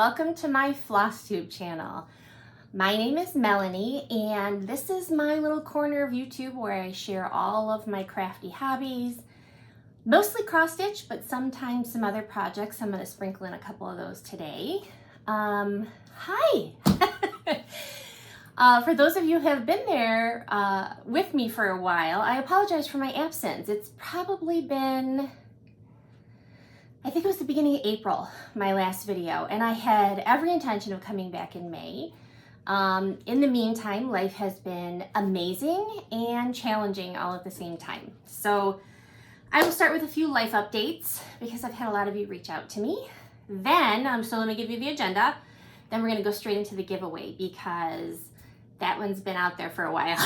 Welcome to my Flosstube channel. My name is Melanie and this is my little corner of YouTube where I share all of my crafty hobbies, mostly cross stitch, but sometimes some other projects. I'm going to sprinkle in a couple of those today. Hi! For those of you who have been there with me for a while, I apologize for my absence. It's probably been, I think it was the beginning of April, my last video, and I had every intention of coming back in May. In the meantime, life has been amazing and challenging all at the same time. So I will start with a few life updates because I've had a lot of you reach out to me. Then, so let me give you the agenda. Then we're going to go straight into the giveaway because that one's been out there for a while.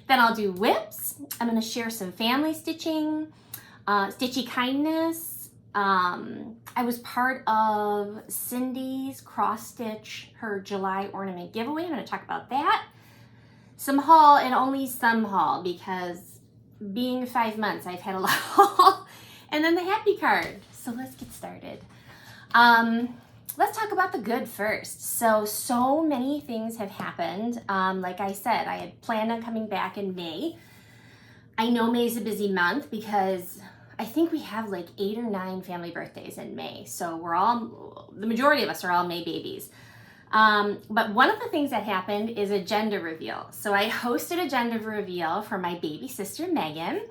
Then I'll do whips. I'm going to share some family stitching, Stitchy kindness. I was part of Cindy's cross stitch, her July ornament giveaway. I'm going to talk about that. Some haul, and only some haul because being 5 months, I've had a lot of haul. And then the happy card. So let's get started. Let's talk about the good first. So many things have happened. Like I said, I had planned on coming back in May. I know May's a busy month because I think we have like 8 or 9 family birthdays in May. So the majority of us are all May babies. But one of the things that happened is a gender reveal. So I hosted a gender reveal for my baby sister, Megan.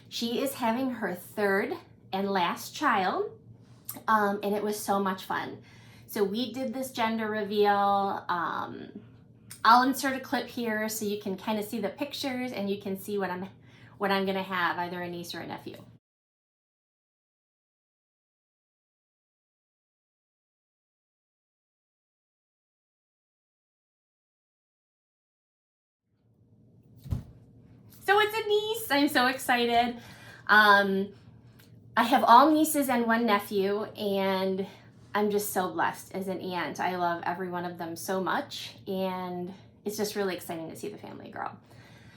She is having her 3rd and last child. And it was so much fun. So we did this gender reveal. I'll insert a clip here so you can kind of see the pictures and you can see what I'm gonna have, either a niece or a nephew. So it's a niece. I'm so excited. I have all nieces and 1 nephew, and I'm just so blessed as an aunt. I love every one of them so much, and it's just really exciting to see the family grow.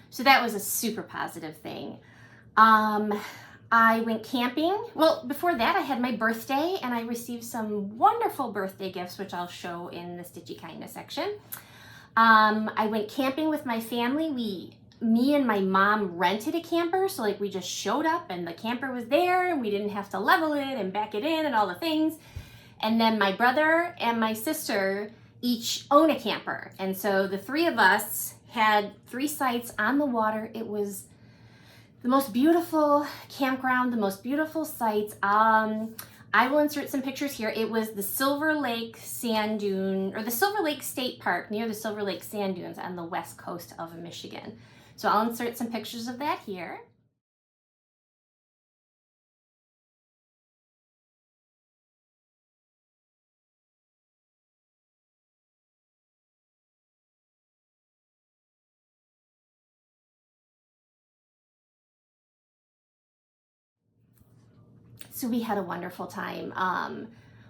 So that was a super positive thing. I went camping. Well, before that, I had my birthday, and I received some wonderful birthday gifts, which I'll show in the Stitchy Kindness section. I went camping with my family. Me and my mom rented a camper, so like we just showed up and the camper was there and we didn't have to level it and back it in and all the things. And then my brother and my sister each own a camper. And so the 3 of us had 3 sites on the water. It was the most beautiful campground, the most beautiful sites. I will insert some pictures here. It was the Silver Lake Sand Dune, or the Silver Lake State Park near the Silver Lake Sand Dunes on the west coast of Michigan. So I'll insert some pictures of that here. So we had a wonderful time.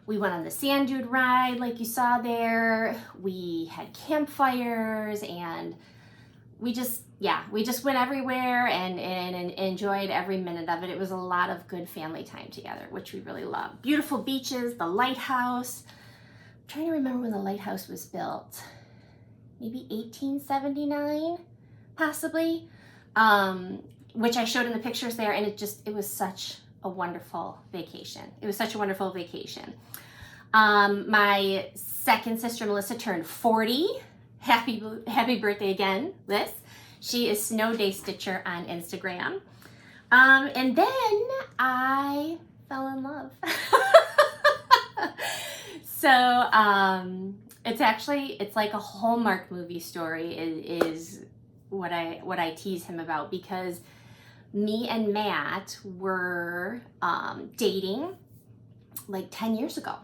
We went on the sand dune ride like you saw there. We had campfires and we just went everywhere and enjoyed every minute of it. It was a lot of good family time together, which we really loved. Beautiful beaches, the lighthouse. I'm trying to remember when the lighthouse was built. Maybe 1879, possibly, which I showed in the pictures there, and it was such a wonderful vacation. It was such a wonderful vacation. My second sister, Melissa, turned 40. Happy birthday again, Liz. She is Snow Day Stitcher on Instagram. And then I fell in love. So it's like a Hallmark movie story is what I tease him about, because me and Matt were dating like 10 years ago.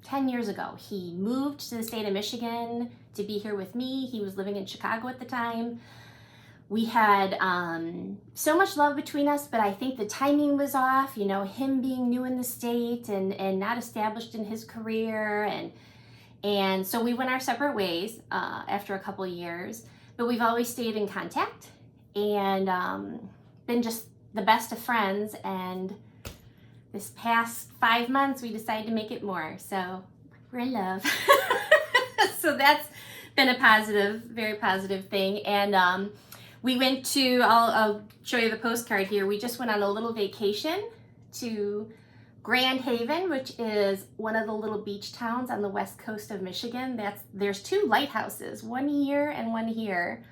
10 years ago. He moved to the state of Michigan to be here with me. He was living in Chicago at the time. We had so much love between us, but I think the timing was off, you know, him being new in the state and not established in his career. And so we went our separate ways after a couple of years, but we've always stayed in contact and been just the best of friends. And this past 5 months, we decided to make it more. So we're in love. So that's been a positive, very positive thing. And we went to, I'll show you the postcard here. We just went on a little vacation to Grand Haven, which is one of the little beach towns on the west coast of Michigan. There's 2 lighthouses, one here and one here.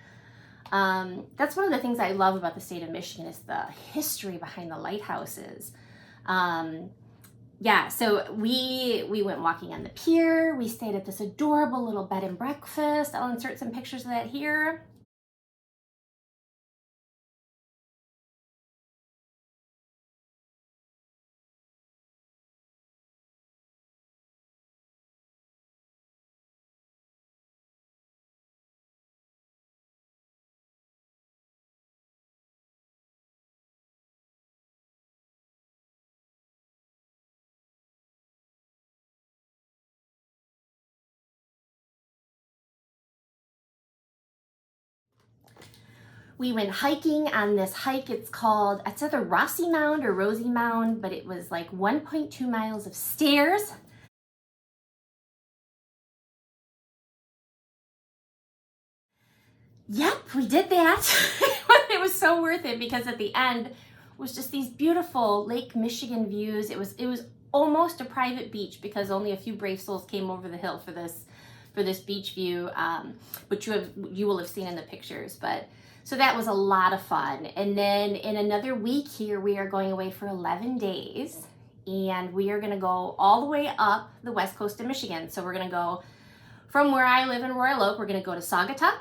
That's one of the things I love about the state of Michigan is the history behind the lighthouses. Yeah, so we went walking on the pier. We stayed at this adorable little bed and breakfast. I'll insert some pictures of that here. We went hiking on this hike. It's either Rossi Mound or Rosie Mound, but it was like 1.2 miles of stairs. Yep, we did that. It was so worth it because at the end was just these beautiful Lake Michigan views. It was almost a private beach because only a few brave souls came over the hill for this beach view, which you will have seen in the pictures. But so that was a lot of fun. And then in another week here, we are going away for 11 days and we are gonna go all the way up the west coast of Michigan. So we're gonna go from where I live in Royal Oak, we're gonna go to Saugatuck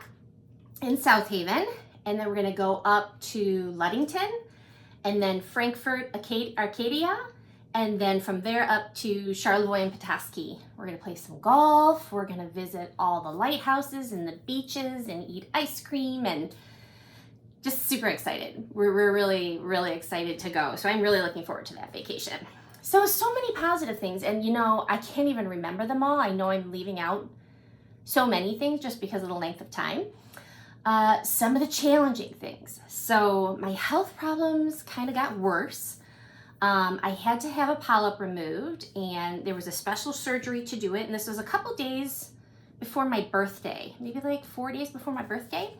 in South Haven, and then we're gonna go up to Ludington, and then Frankfort, Arcadia, and then from there up to Charlevoix and Petoskey. We're gonna play some golf, we're gonna visit all the lighthouses and the beaches and eat ice cream and just super excited. We're really, really excited to go. So I'm really looking forward to that vacation. So many positive things, and you know, I can't even remember them all. I know I'm leaving out so many things just because of the length of time. Some of the challenging things. So my health problems kind of got worse. I had to have a polyp removed and there was a special surgery to do it. And this was a couple days before my birthday, maybe like 4 days before my birthday.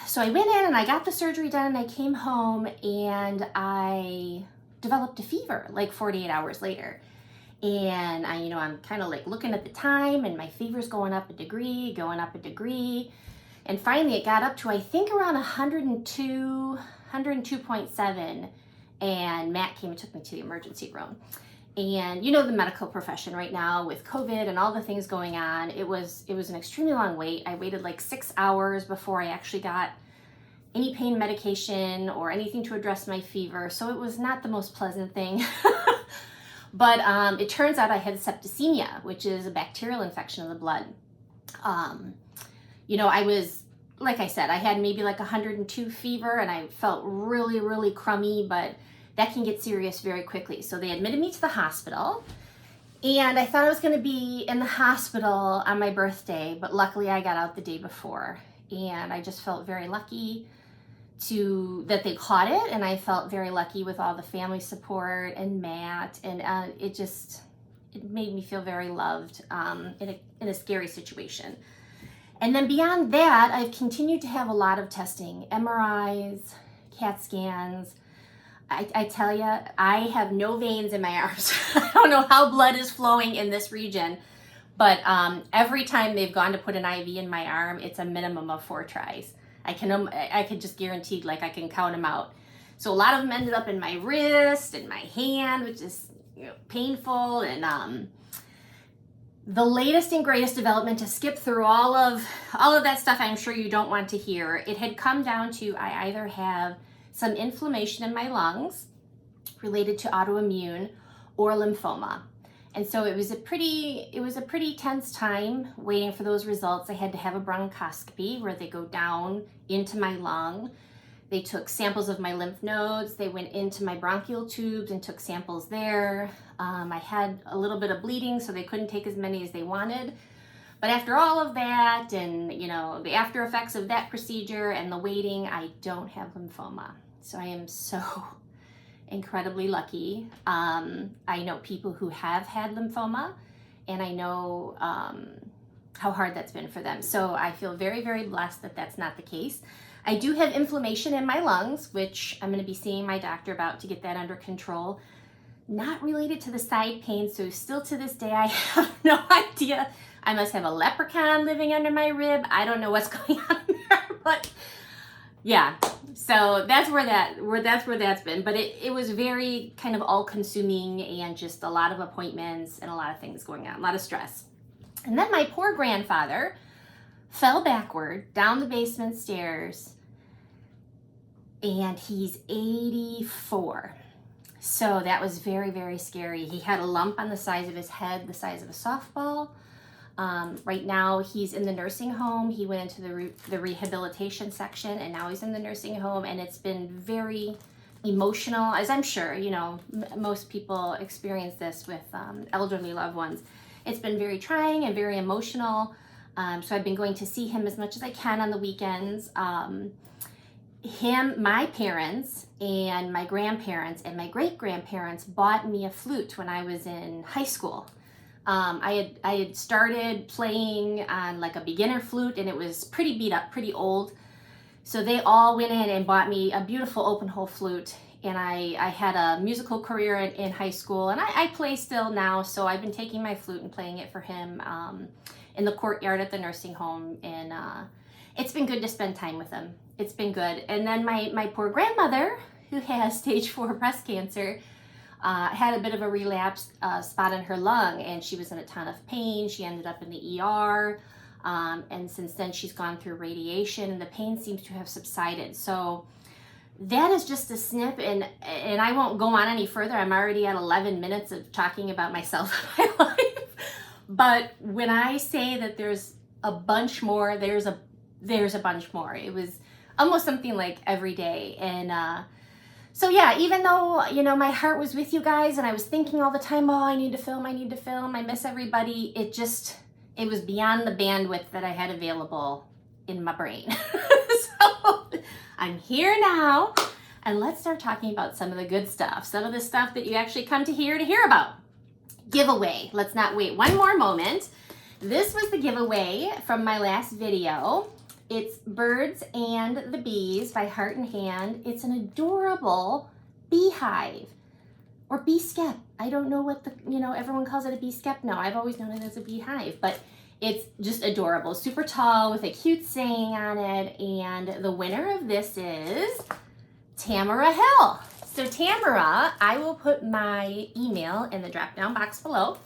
So I went in and I got the surgery done and I came home and I developed a fever like 48 hours later. And I'm kind of like looking at the time and my fever's going up a degree. And finally it got up to, I think, around 102.7. And Matt came and took me to the emergency room. And you know, the medical profession right now with COVID and all the things going on, it was an extremely long wait. I waited like 6 hours before I actually got any pain medication or anything to address my fever. So it was not the most pleasant thing. But it turns out I had septicemia, which is a bacterial infection of the blood. I was, like I said, I had maybe like 102 fever and I felt really, really crummy, but that can get serious very quickly. So they admitted me to the hospital and I thought I was gonna be in the hospital on my birthday, but luckily I got out the day before. And I just felt very lucky that they caught it, and I felt very lucky with all the family support and Matt, and it made me feel very loved in a scary situation. And then beyond that, I've continued to have a lot of testing, MRIs, CAT scans. I tell you, I have no veins in my arms. I don't know how blood is flowing in this region, but every time they've gone to put an IV in my arm, it's a minimum of 4 tries. I could just guarantee, like, I can count them out. So a lot of them ended up in my wrist and my hand, which is painful. And the latest and greatest development, to skip through all of that stuff I'm sure you don't want to hear, it had come down to I either have some inflammation in my lungs related to autoimmune or lymphoma. And so it was a pretty tense time waiting for those results. I had to have a bronchoscopy where they go down into my lung. They took samples of my lymph nodes. They went into my bronchial tubes and took samples there. I had a little bit of bleeding, so they couldn't take as many as they wanted. But after all of that and, the after effects of that procedure and the waiting, I don't have lymphoma. So I am so incredibly lucky. I know people who have had lymphoma and I know how hard that's been for them. So I feel very, very blessed that that's not the case. I do have inflammation in my lungs, which I'm going to be seeing my doctor about to get that under control. Not related to the side pain, so still to this day I have no idea. I must have a leprechaun living under my rib. I don't know what's going on there, but yeah. So that's where that's been. But it was very kind of all-consuming, and just a lot of appointments and a lot of things going on, a lot of stress. And then my poor grandfather fell backward down the basement stairs, and he's 84. So that was very, very scary. He had a lump on the size of his head, the size of a softball. Right now he's in the nursing home. He went into the rehabilitation section, and now he's in the nursing home, and it's been very emotional, as I'm sure, you know, most people experience this with elderly loved ones. It's been very trying and very emotional. So I've been going to see him as much as I can on the weekends. My parents and my grandparents and my great-grandparents bought me a flute when I was in high school. I had started playing on like a beginner flute, and it was pretty beat up, pretty old. So they all went in and bought me a beautiful open hole flute, and I had a musical career in high school, and I play still now. So I've been taking my flute and playing it for him in the courtyard at the nursing home, and it's been good to spend time with him. It's been good. And then my poor grandmother, who has stage 4 breast cancer, had a bit of a relapse spot in her lung, and she was in a ton of pain. She ended up in the ER, and since then she's gone through radiation, and the pain seems to have subsided. So that is just a snip, and I won't go on any further. I'm already at 11 minutes of talking about myself and my life. But when I say that there's a bunch more, there's a bunch more. It was almost something like every day. And so yeah, even though, you know, my heart was with you guys, and I was thinking all the time, oh, I need to film, I miss everybody, it was beyond the bandwidth that I had available in my brain. So I'm here now, and let's start talking about some of the good stuff, some of the stuff that you actually come to hear about. Giveaway. Let's not wait one more moment. This was the giveaway from my last video. It's Birds and the Bees by Heart and Hand. It's an adorable beehive, or bee skep. I don't know what everyone calls it a bee skep now. I've always known it as a beehive, but it's just adorable. Super tall with a cute saying on it. And the winner of this is Tamara Hill. So Tamara, I will put my email in the drop-down box below.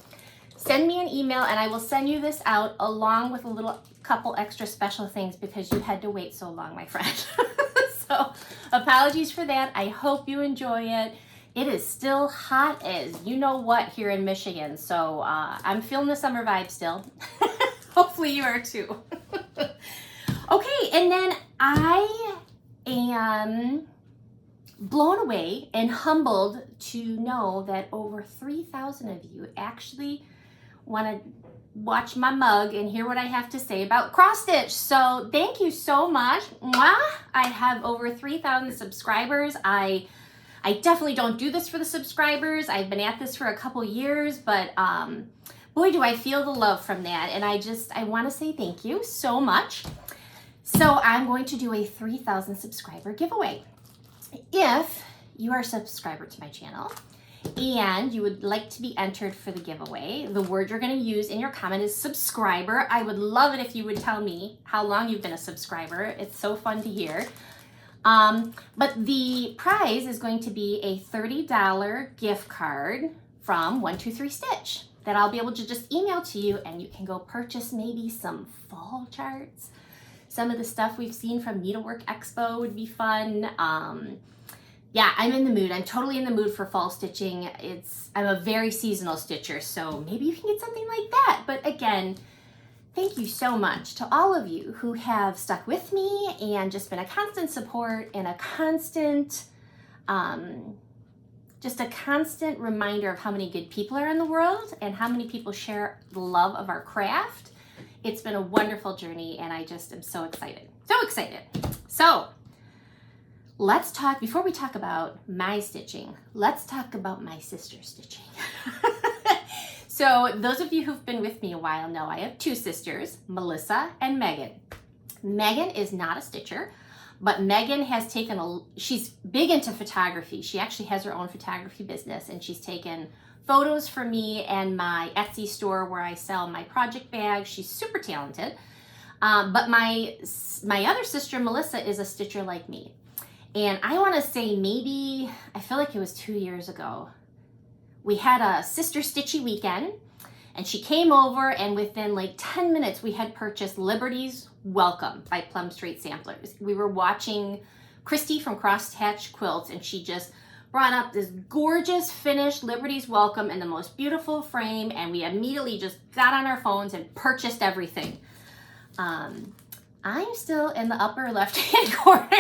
Send me an email, and I will send you this out along with a couple extra special things, because you had to wait so long, my friend. So apologies for that. I hope you enjoy it. It is still hot as you know what here in Michigan. So I'm feeling the summer vibe still. Hopefully you are too. Okay, and then I am blown away and humbled to know that over 3,000 of you actually want to watch my mug and hear what I have to say about cross stitch. So thank you so much. Mwah! I have over 3,000 subscribers. I definitely don't do this for the subscribers. I've been at this for a couple years, but boy, do I feel the love from that. And I want to say thank you so much. So I'm going to do a 3,000 subscriber giveaway. If you are a subscriber to my channel and you would like to be entered for the giveaway, the word you're going to use in your comment is subscriber. I would love it if you would tell me how long you've been a subscriber. It's so fun to hear. But the prize is going to be a $30 gift card from 123 Stitch that I'll be able to just email to you, and you can go purchase maybe some fall charts. Some of the stuff we've seen from Needlework Expo would be fun. Yeah, I'm in the mood. I'm totally in the mood for fall stitching. I'm a very seasonal stitcher, so maybe you can get something like that. But again, thank you so much to all of you who have stuck with me and just been a constant support and a constant, just a constant reminder of how many good people are in the world and how many people share the love of our craft. It's been a wonderful journey, and I just am so excited. So excited. So let's talk, before we talk about my stitching, let's talk about my sister's stitching. So those of you who've been with me a while know I have two sisters, Melissa and Megan. Megan is not a stitcher, but Megan has taken she's big into photography. She actually has her own photography business, and she's taken photos for me and my Etsy store where I sell my project bags. She's super talented. But my other sister, Melissa, is a stitcher like me. And I want to say maybe, I feel like it was 2 years ago, we had a sister Stitchy weekend, and she came over, and within like 10 minutes we had purchased Liberty's Welcome by Plum Street Samplers. We were watching Christy from Crosshatch Quilts, and she just brought up this gorgeous finished Liberty's Welcome in the most beautiful frame, and we immediately just got on our phones and purchased everything. I'm still in the upper left-hand corner.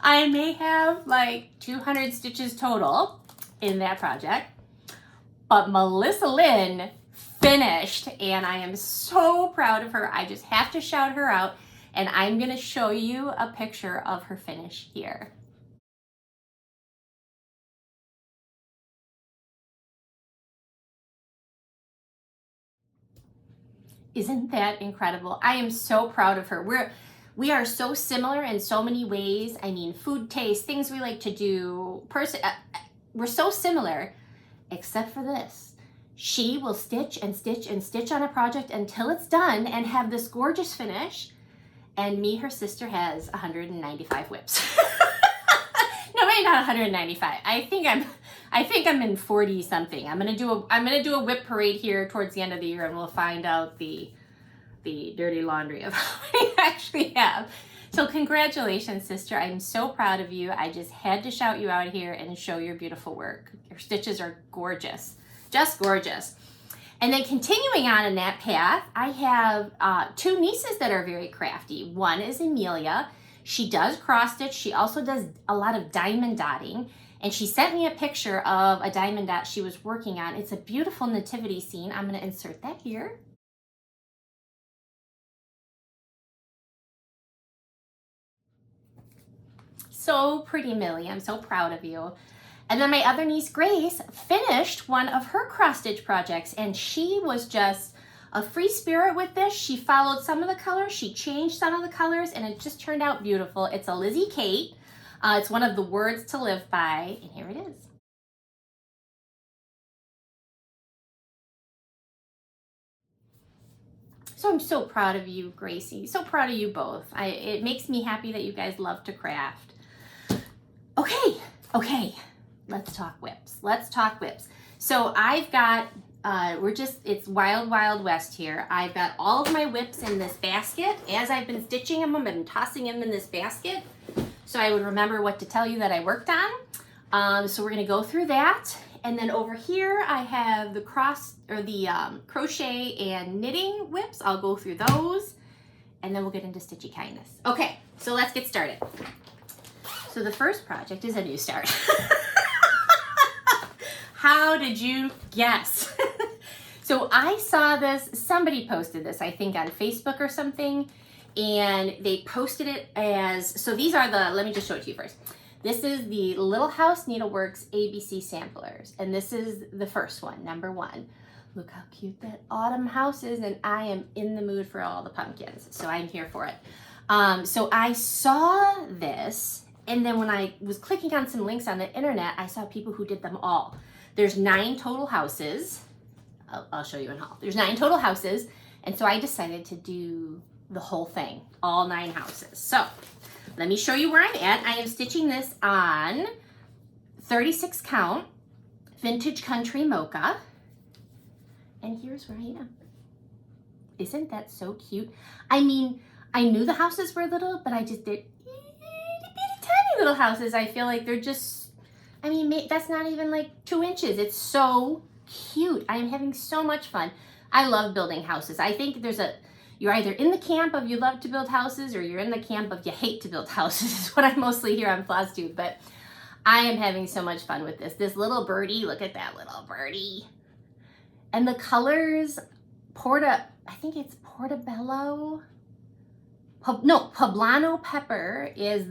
I may have like 200 stitches total in that project, but Melissa Lynn finished, and I am so proud of her. I just have to shout her out, and I'm gonna show you a picture of her finish here. Isn't that incredible? I am so proud of her. We are so similar in so many ways. I mean, food taste, things we like to do, we're so similar, except for this. She will stitch and stitch and stitch on a project until it's done and have this gorgeous finish. And me, her sister, has 195 whips. No, maybe not 195. I think I'm in 40 something. I'm gonna do a whip parade here towards the end of the year, and we'll find out the dirty laundry of how many I actually have. So congratulations, sister. I'm so proud of you. I just had to shout you out here and show your beautiful work. Your stitches are gorgeous, just gorgeous. And then continuing on in that path, I have two nieces that are very crafty. One is Amelia. She does cross stitch. She also does a lot of diamond dotting. And she sent me a picture of a diamond dot she was working on. It's a beautiful nativity scene. I'm going to insert that here. So pretty, Millie. I'm so proud of you. And then my other niece, Grace, finished one of her cross-stitch projects, and she was just a free spirit with this. She followed some of the colors, she changed some of the colors, and it just turned out beautiful. It's a Lizzie Kate. It's one of the words to live by, and here it is. So I'm so proud of you, Gracie. So proud of you both. It makes me happy that you guys love to craft. Okay. Let's talk whips. So I've got, it's wild, wild west here. I've got all of my whips in this basket. As I've been stitching them, I've been tossing them in this basket, so I would remember what to tell you that I worked on. So we're gonna go through that. And then over here, I have the crochet and knitting whips. I'll go through those, and then we'll get into Stitchy Kindness. Okay, so let's get started. So the first project is a new start. How did you guess? So I saw this, somebody posted this, I think on Facebook or something, and they posted it as, so these are let me just show it to you first. This is the Little House Needleworks ABC samplers, and this is the first one, number 1. Look how cute that autumn house is, and I am in the mood for all the pumpkins, so I'm here for it. So I saw this, and then when I was clicking on some links on the internet, I saw people who did them all. There's 9 total houses. I'll show you in haul. There's 9 total houses, and so I decided to do the whole thing, all 9 houses. So let me show you where I'm at. I am stitching this on 36 count Vintage Country Mocha, and here's where I am. Isn't that so cute? I mean, I knew the houses were little, but I just did tiny little houses. I feel like they're just, I mean, that's not even like 2 inches. It's so cute. I am having so much fun. I love building houses. I think you're either in the camp of you love to build houses, or you're in the camp of you hate to build houses, is what I mostly hear on Flosstube. But I am having so much fun with this. This little birdie, look at that little birdie. And the colors, I think it's Portobello. Poblano pepper is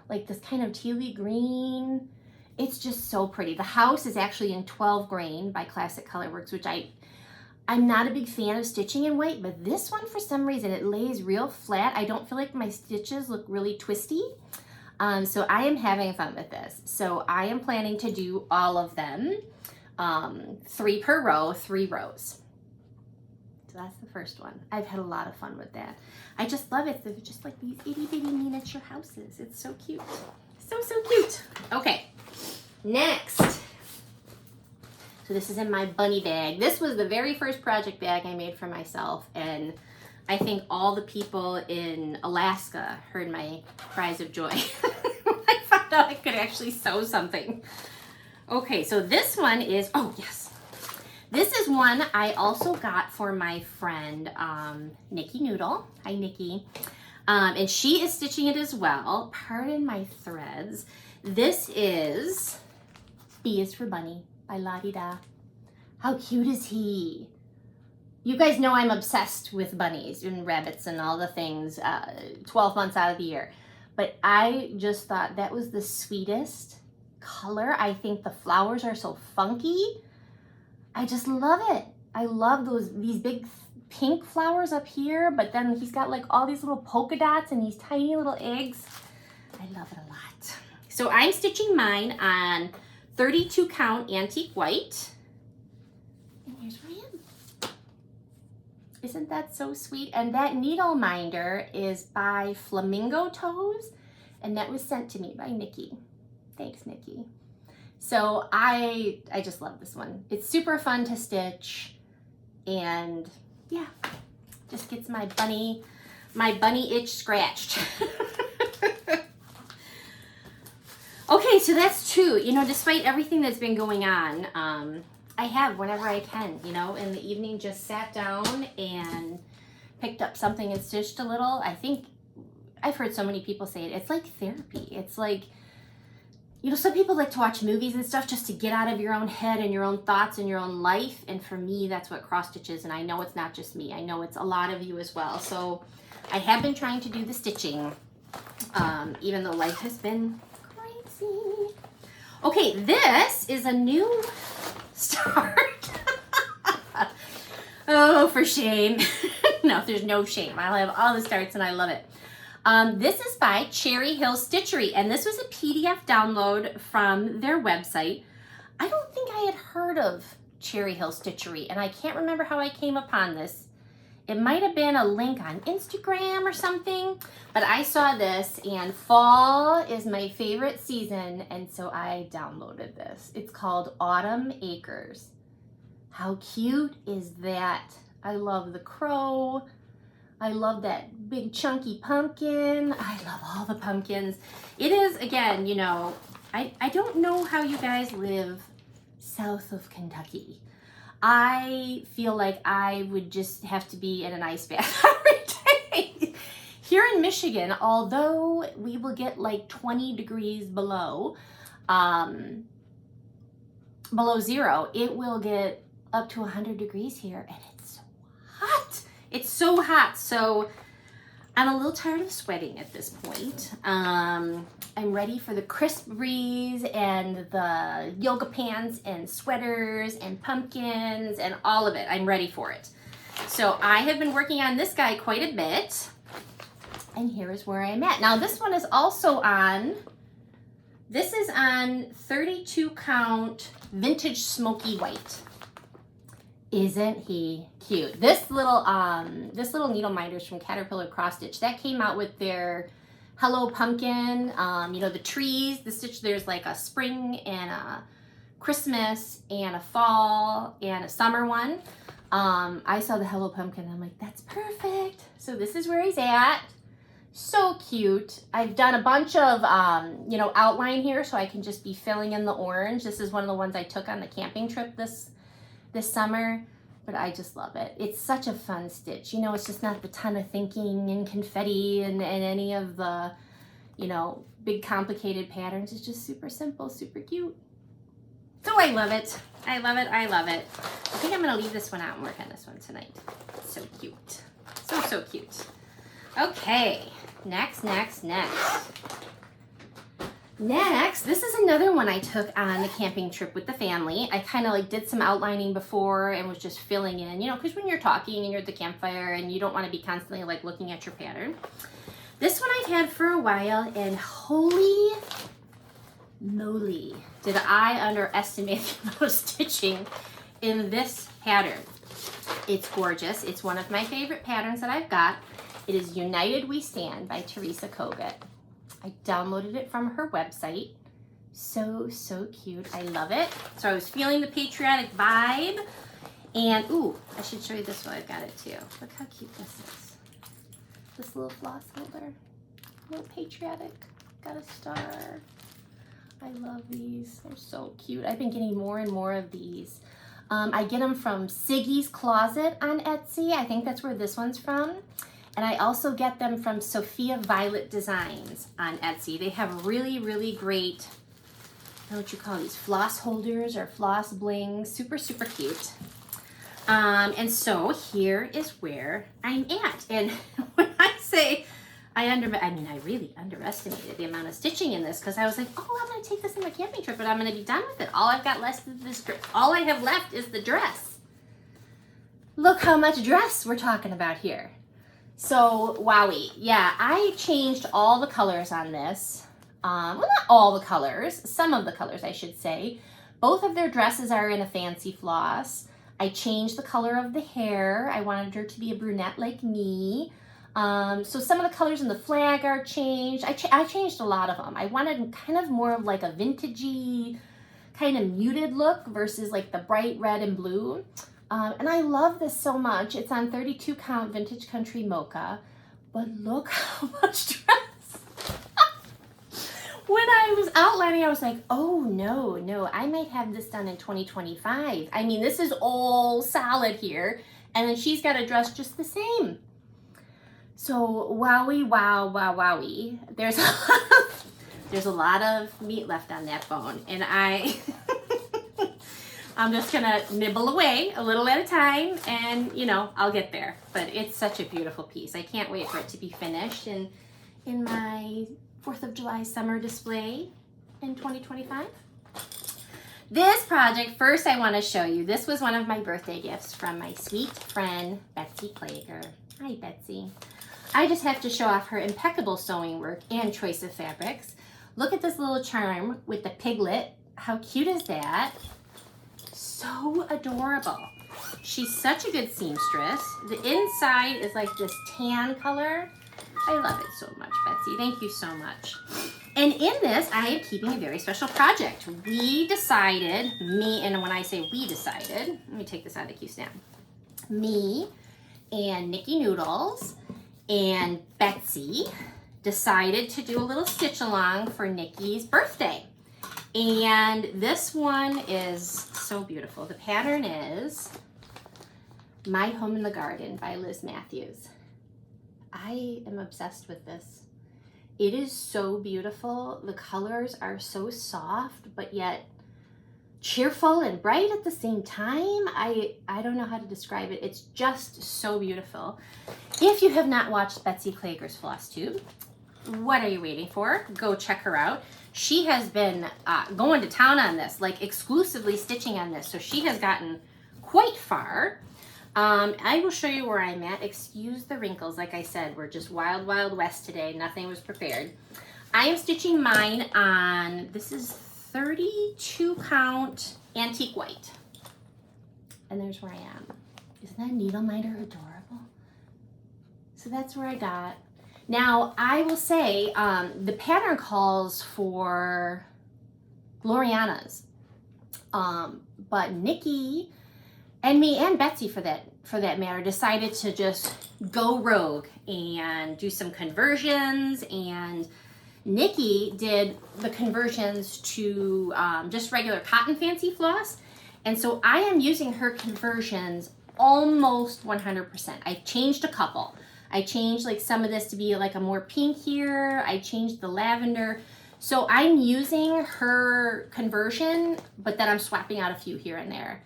like this kind of tealy green. It's just so pretty. The house is actually in 12 grain by Classic Colorworks, which I'm not a big fan of stitching in white, but this one, for some reason, it lays real flat. I don't feel like my stitches look really twisty. So I am having fun with this. So I am planning to do all of them, 3 per row, 3 rows. So that's the first one. I've had a lot of fun with that. I just love it. They're just like these itty bitty miniature houses. It's so cute. So, so cute. Okay, next. So this is in my bunny bag. This was the very first project bag I made for myself, and I think all the people in Alaska heard my cries of joy. I found out I could actually sew something. Okay, so this one is, oh yes. This is one I also got for my friend, Nikki Noodle. Hi, Nikki. And she is stitching it as well. Pardon my threads. This is B is for Bunny by La-Di-Da. How cute is he? You guys know I'm obsessed with bunnies and rabbits and all the things 12 months out of the year. But I just thought that was the sweetest color. I think the flowers are so funky. I just love it. I love these big pink flowers up here, but then he's got like all these little polka dots and these tiny little eggs. I love it a lot. So I'm stitching mine on 32 count antique white. And here's where I am. Isn't that so sweet? And that needle minder is by Flamingo Toes, and that was sent to me by Nikki. Thanks, Nikki. So I just love this one. It's super fun to stitch, and yeah, just gets my bunny itch scratched. Okay, so that's 2. You know, despite everything that's been going on, I have, whenever I can, you know, in the evening, just sat down and picked up something and stitched a little. I think I've heard so many people say it. It's like therapy. It's like, you know, some people like to watch movies and stuff just to get out of your own head and your own thoughts and your own life. And for me, that's what cross stitch is. And I know it's not just me. I know it's a lot of you as well. So I have been trying to do the stitching, even though life has been crazy. Okay, this is a new start. Oh, for shame. No, there's no shame. I'll have all the starts and I love it. This is by Cherry Hill Stitchery, and this was a PDF download from their website. I don't think I had heard of Cherry Hill Stitchery, and I can't remember how I came upon this. It might have been a link on Instagram or something, but I saw this, and fall is my favorite season, and so I downloaded this. It's called Autumn Acres. How cute is that? I love the crow. I love that big chunky pumpkin. I love all the pumpkins. It is, again, you know, I don't know how you guys live south of Kentucky. I feel like I would just have to be in an ice bath every day. Here in Michigan, although we will get like 20 degrees below zero, it will get up to 100 degrees here, and it's so hot. It's so hot, so I'm a little tired of sweating at this point. I'm ready for the crisp breeze and the yoga pants and sweaters and pumpkins and all of it. I'm ready for it. So I have been working on this guy quite a bit, and here is where I'm at. Now this one is also on, this is on 32 count vintage smoky white. Isn't he cute? This little needle minder is from Caterpillar Cross Stitch. That came out with their Hello Pumpkin, you know, the trees, the stitch, there's like a spring and a Christmas and a fall and a summer one. I saw the Hello Pumpkin, I'm like, that's perfect. So this is where he's at. So cute. I've done a bunch of, you know, outline here so I can just be filling in the orange. This is one of the ones I took on the camping trip this summer, but I just love it. It's such a fun stitch. You know, it's just not the ton of thinking and confetti and any of the, you know, big complicated patterns. It's just super simple, super cute. So I love it. I love it. I love it. I think I'm going to leave this one out and work on this one tonight. So cute. So, so cute. Okay. Next. Next, this is another one I took on the camping trip with the family. I kind of like did some outlining before and was just filling in, you know, because when you're talking and you're at the campfire and you don't want to be constantly like looking at your pattern. This one I've had for a while, and holy moly, did I underestimate the amount of stitching in this pattern. It's gorgeous. It's one of my favorite patterns that I've got. It is United We Stand by Teresa Kogut. I downloaded it from her website. So, so cute. I love it. So I was feeling the patriotic vibe. And, ooh, I should show you this one. I've got it too. Look how cute this is. This little floss holder. A little patriotic. Got a star. I love these. They're so cute. I've been getting more and more of these. I get them from Siggy's Closet on Etsy. I think that's where this one's from. And I also get them from Sophia Violet Designs on Etsy. They have really, really great, I don't know what you call these, floss holders or floss blings. Super, super cute. And so here is where I'm at. And when I say I really underestimated the amount of stitching in this, because I was like, oh, I'm going to take this on my camping trip, but I'm going to be done with it. All I've got left is this dress. All I have left is the dress. Look how much dress we're talking about here. So, wowie. Yeah, I changed all the colors on this. Well, not all the colors. Some of the colors, I should say. Both of their dresses are in a fancy floss. I changed the color of the hair. I wanted her to be a brunette like me. So some of the colors in the flag are changed. I changed a lot of them. I wanted kind of more of like a vintagey, kind of muted look versus like the bright red and blue. And I love this so much. It's on 32 count Vintage Country Mocha. But look how much dress. When I was outlining, I was like, oh no, I might have this done in 2025. I mean, this is all solid here. And then she's got a dress just the same. So wowie, wowie. There's a lot of meat left on that bone. And I'm just gonna nibble away a little at a time, and you know, I'll get there. But it's such a beautiful piece. I can't wait for it to be finished in my 4th of July summer display in 2025. This project, first I want to show you, this was one of my birthday gifts from my sweet friend, Betsy Klager. Hi, Betsy. I just have to show off her impeccable sewing work and choice of fabrics. Look at this little charm with the piglet. How cute is that? So adorable. She's such a good seamstress. The inside is like this tan color. I love it so much, Betsy. Thank you so much. And in this, I am keeping a very special project. We decided, and when I say we decided, let me take this out of the Q-snap. Me and Nikki Noodles and Betsy decided to do a little stitch along for Nikki's birthday. And this one is so beautiful. The pattern is My Home in the Garden by Liz Matthews. I am obsessed with this. It is so beautiful. The colors are so soft, but yet cheerful and bright at the same time. I don't know how to describe it. It's just so beautiful. If you have not watched Betsy Klager's Flosstube, what are you waiting for? Go check her out. She has been going to town on this, like exclusively stitching on this. So she has gotten quite far. I will show you where I'm at. Excuse the wrinkles. Like I said, we're just wild, wild west today. Nothing was prepared. I am stitching mine on, this is 32 count antique white. And there's where I am. Isn't that needle minder adorable? So that's where I got. Now, I will say, the pattern calls for Glorianas, but Nikki and me and Betsy, for that matter, decided to just go rogue and do some conversions. And Nikki did the conversions to just regular cotton fancy floss, and so I am using her conversions almost 100%. I've changed a couple. I changed like some of this to be like a more pink here. I changed the lavender. So I'm using her conversion, but then I'm swapping out a few here and there.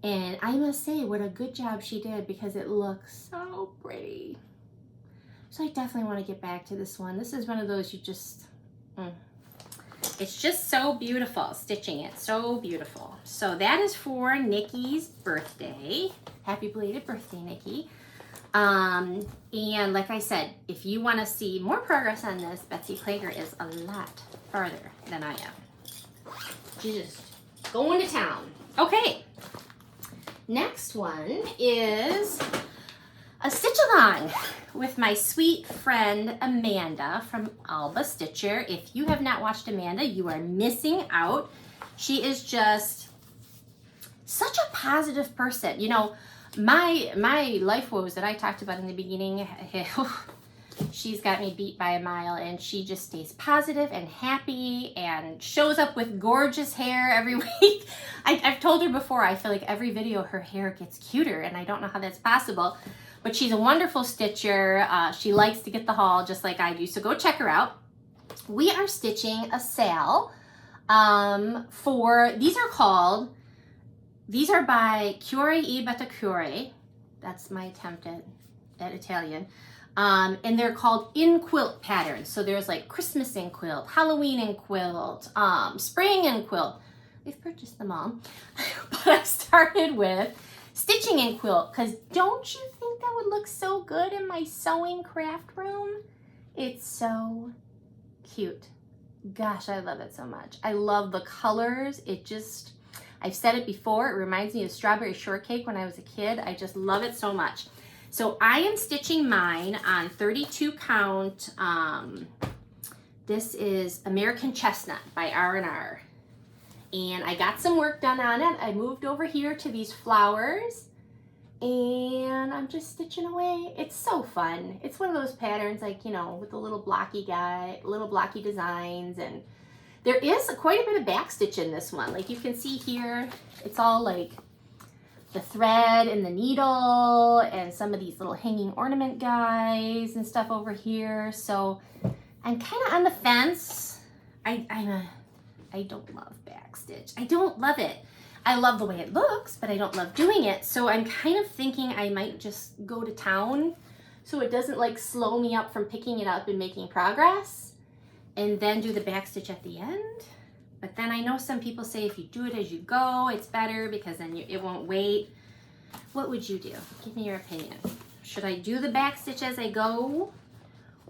And I must say what a good job she did, because it looks so pretty. So I definitely want to get back to this one. This is one of those you just, It's just so beautiful, stitching it, so beautiful. So that is for Nikki's birthday. Happy belated birthday, Nikki. And like I said, if you want to see more progress on this, Betsy Plager is a lot farther than I am. She's just going to town. Okay, next one is a stitch along with my sweet friend Amanda from Alba Stitcher. If you have not watched Amanda, you are missing out. She is just such a positive person. You know, my life woes that I talked about in the beginning, she's got me beat by a mile, and she just stays positive and happy and shows up with gorgeous hair every week. I've told her before, I feel like every video her hair gets cuter, and I don't know how that's possible. But she's a wonderful stitcher. She likes to get the haul just like I do, so go check her out. We are stitching a sale these are by Cuore e Battacuore. That's my attempt at Italian. And they're called in quilt patterns. So there's like Christmas in quilt, Halloween in quilt, spring in quilt. We've purchased them all. But I started with stitching in quilt, because don't you think that would look so good in my sewing craft room? It's so cute. Gosh, I love it so much. I love the colors. I've said it before, it reminds me of strawberry shortcake when I was a kid. I just love it so much. So I am stitching mine on 32 count. This is American Chestnut by R&R. And I got some work done on it. I moved over here to these flowers, and I'm just stitching away. It's so fun. It's one of those patterns, like, you know, with the little blocky designs, and there is quite a bit of back stitch in this one. Like you can see here, it's all like the thread and the needle and some of these little hanging ornament guys and stuff over here. So I'm kind of on the fence. I don't love backstitch. I don't love it. I love the way it looks, but I don't love doing it. So I'm kind of thinking I might just go to town so it doesn't like slow me up from picking it up and making progress, and then do the backstitch at the end. But then I know some people say if you do it as you go, it's better because then it won't wait. What would you do? Give me your opinion. Should I do the backstitch as I go,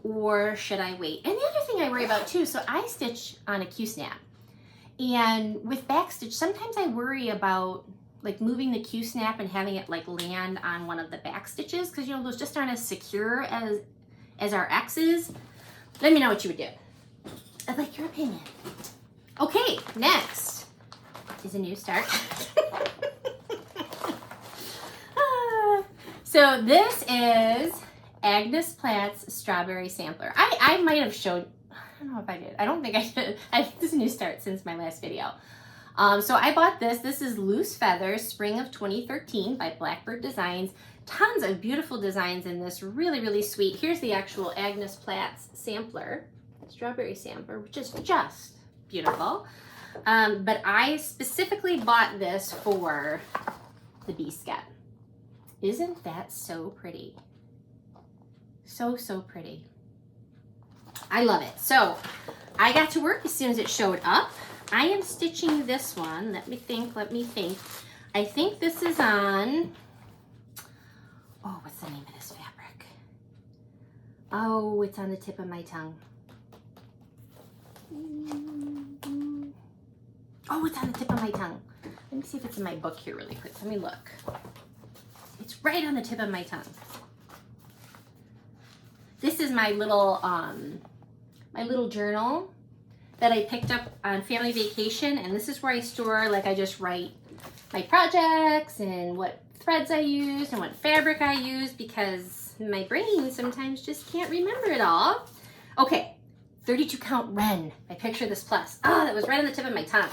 or should I wait? And the other thing I worry about too, so I stitch on a Q-snap. And with backstitch, sometimes I worry about like moving the Q-snap and having it like land on one of the back stitches, because you know those just aren't as secure as our X's. Let me know what you would do. I'd like your opinion. Okay, next is a new start. So this is Agnes Platt's Strawberry Sampler. I might have showed, I don't know if I did. I don't think I did. I think this is a new start since my last video. So I bought this. This is Loose Feathers, Spring of 2013 by Blackbird Designs. Tons of beautiful designs in this. Really, really sweet. Here's the actual Agnes Platt's sampler, Strawberry Sampler, which is just beautiful. But I specifically bought this for the B-Sket. Isn't that so pretty? So, so pretty. I love it. So I got to work as soon as it showed up. I am stitching this one. Let me think. I think this is on, oh, what's the name of this fabric? Oh, it's on the tip of my tongue. Oh, it's on the tip of my tongue. Let me see if it's in my book here really quick. Let me look. It's right on the tip of my tongue. This is my little journal that I picked up on family vacation, and this is where I store, like I just write my projects and what threads I used and what fabric I used, because my brain sometimes just can't remember it all. Okay, 32 count Wren by Picture This Plus. Oh, that was right on the tip of my tongue.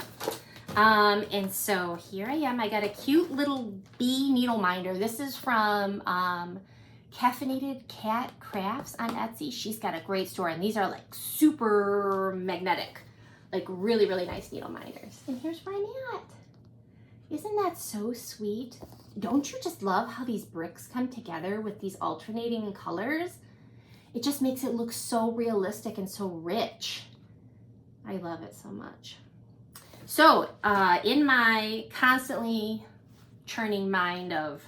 And so here I am. I got a cute little bee needle minder. This is from Caffeinated Cat Crafts on Etsy. She's got a great store, and these are like super magnetic, like really, really nice needle minders. And here's where I'm at. Isn't that so sweet? Don't you just love how these bricks come together with these alternating colors? It just makes it look so realistic and so rich. I love it so much. So in my constantly churning mind of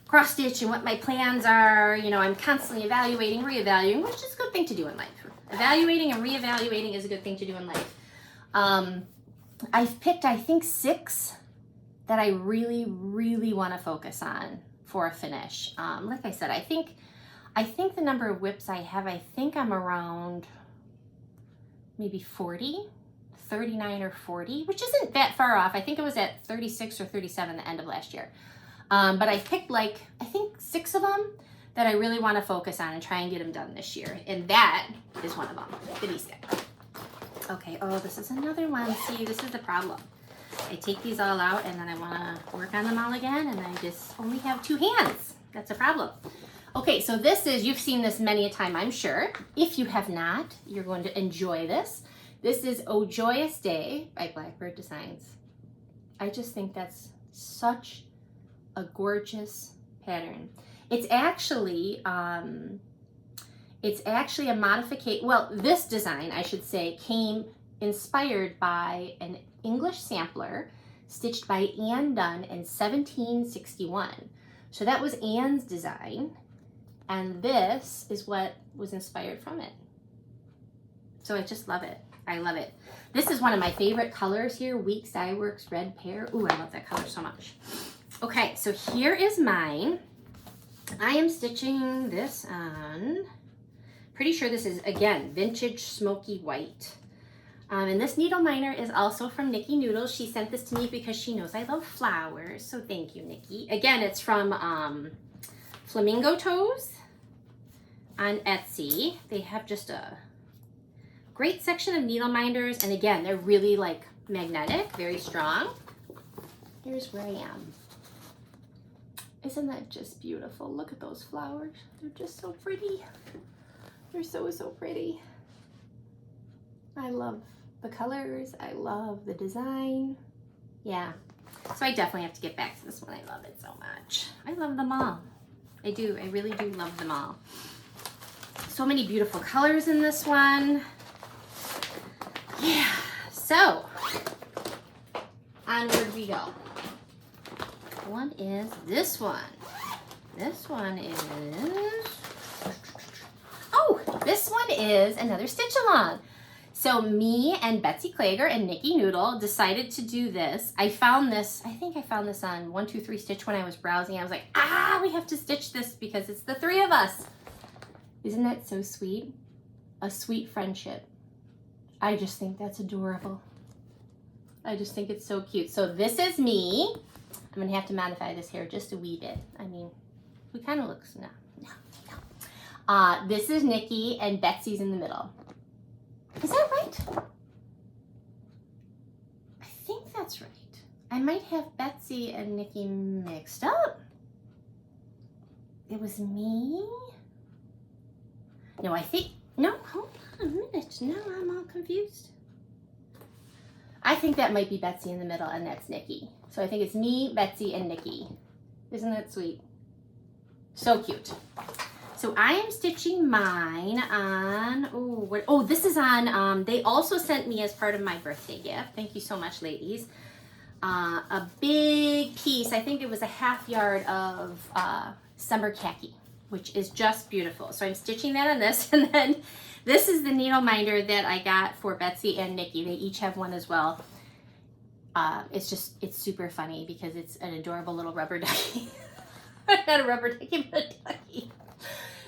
cross stitch and what my plans are, you know, I'm constantly evaluating, reevaluating, which is a good thing to do in life. Evaluating and reevaluating is a good thing to do in life. I've picked, I think, 6 that I really, really want to focus on for a finish. Like I said, I think the number of whips I have, I think I'm around maybe 40, 39 or 40, which isn't that far off. I think it was at 36 or 37 the end of last year. But I picked like, I think 6 of them that I really want to focus on and try and get them done this year. And that is one of them, the bee stick. Okay, oh, this is another one. See, this is the problem. I take these all out and then I want to work on them all again and I just only have 2 hands. That's a problem. Okay, so this is, you've seen this many a time, I'm sure. If you have not, you're going to enjoy this. This is Oh Joyous Day by Blackbird Designs. I just think that's such a gorgeous pattern. It's actually a modification. Well, this design, I should say, came inspired by an English sampler stitched by Anne Dunn in 1761. So that was Anne's design, and this is what was inspired from it. So I just love it. I love it. This is one of my favorite colors here, Weeks Dye Works Red Pear. Ooh, I love that color so much. Okay, so here is mine. I am stitching this on, pretty sure this is, again, Vintage Smoky White. And this needle miner is also from Nikki Noodles. She sent this to me because she knows I love flowers. So thank you, Nikki. Again, it's from Flamingo Toes on Etsy. They have just a great section of needle minders. And again, they're really like magnetic, very strong. Here's where I am. Isn't that just beautiful? Look at those flowers. They're just so pretty. They're so, so pretty. I love the colors. I love the design. Yeah. So I definitely have to get back to this one. I love it so much. I love them all. I do. I really do love them all. So many beautiful colors in this one. Yeah. So onward we go. One is this one. This one is, oh, this one is another stitch along. So me and Betsy Klager and Nikki Noodle decided to do this. I found this, I think I found this on 123 Stitch when I was browsing. I was like, we have to stitch this because it's the 3 of us. Isn't that so sweet? A sweet friendship. I just think that's adorable. I just think it's so cute. So this is me. I'm gonna have to modify this hair just a wee bit. I mean, we kind of look, no. This is Nikki and Betsy's in the middle. Is that right? I think that's right. I might have Betsy and Nikki mixed up. It was me? No, I think, no, hold on a minute. No, I'm all confused. I think that might be Betsy in the middle and that's Nikki. So I think it's me, Betsy, and Nikki. Isn't that sweet? So cute. So I am stitching mine on, this is on, they also sent me as part of my birthday gift. Thank you so much, ladies. A big piece, I think it was a ½ yard of summer khaki, which is just beautiful. So I'm stitching that on this, and then this is the needle minder that I got for Betsy and Nikki. They each have one as well. It's super funny because it's an adorable little rubber ducky. Not a rubber ducky, but a ducky.